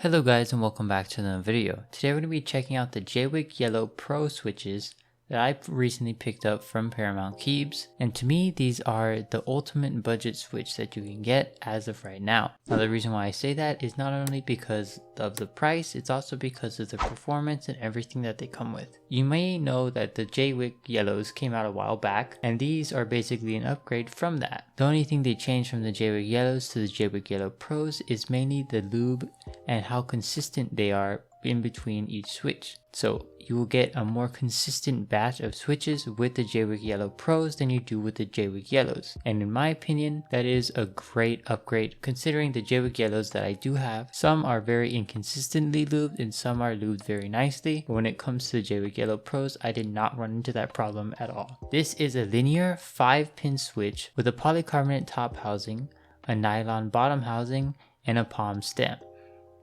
Hello guys and welcome back to another video. Today we're going to be checking out the Jwick Yellow Pro switches that I recently picked up from Paramount Keys, and to me these are the ultimate budget switch that you can get as of right now. Now the reason why I say that is not only because of the price, it's also because of the performance and everything that they come with. You may know that the Jwick Yellows came out a while back, and these are basically an upgrade from that. The only thing they changed from the Jwick Yellows to the Jwick Yellow Pros is mainly the lube and how consistent they are in between each switch. So you will get a more consistent batch of switches with the Jwick Yellow Pros than you do with the Jwick Yellows. And in my opinion, that is a great upgrade considering the Jwick Yellows that I do have. Some are very inconsistently lubed and some are lubed very nicely. But when it comes to the Jwick Yellow Pros, I did not run into that problem at all. This is a linear 5-pin switch with a polycarbonate top housing, a nylon bottom housing, and a palm stem.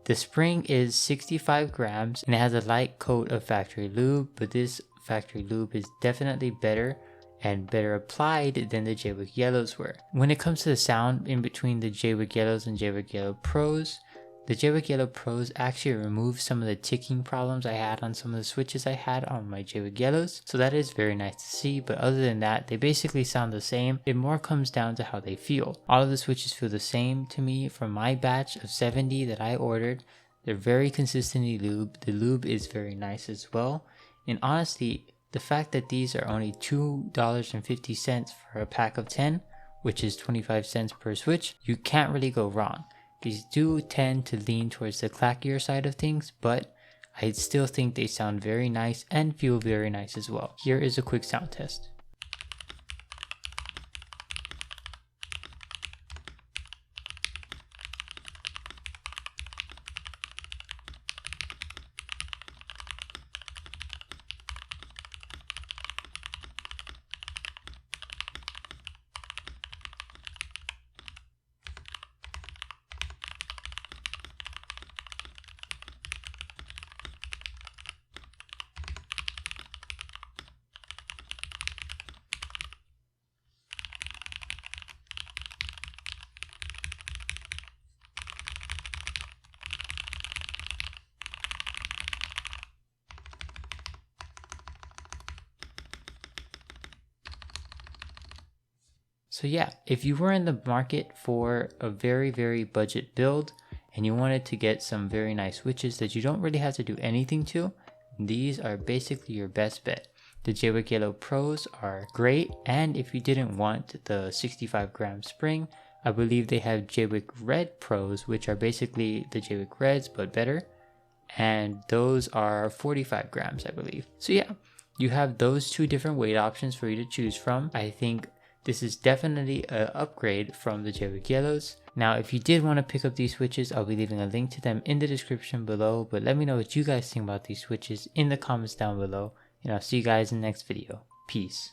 The spring is 65 grams and it has a light coat of factory lube, but this factory lube is definitely better and better applied than the Jwick Yellows were. When it comes to the sound in between the Jwick Yellows and Jwick Yellow Pros, the Jwick Yellow Pros actually removed some of the ticking problems I had on some of the switches I had on my Jwick Yellows, so that is very nice to see. But other than that, they basically sound the same. It more comes down to how they feel. All of the switches feel the same to me from my batch of 70 that I ordered. They're very consistently lubed. The lube is very nice as well, and honestly, the fact that these are only $2.50 for a pack of 10, which is 25 cents per switch, you can't really go wrong. These do tend to lean towards the clackier side of things, but I still think they sound very nice and feel very nice as well. Here is a quick sound test. So yeah, if you were in the market for a very budget build and you wanted to get some very nice switches that you don't really have to do anything to, these are basically your best bet. The Jwick Yellow Pros are great, and if you didn't want the 65 gram spring, I believe they have Jwick Red Pros, which are basically the Jwick Reds but better, and those are 45 grams I believe. So yeah, you have those two different weight options for you to choose from. I think this is definitely an upgrade from the Jwick Yellows. Now, if you did want to pick up these switches, I'll be leaving a link to them in the description below. But let me know what you guys think about these switches in the comments down below. And I'll see you guys in the next video. Peace.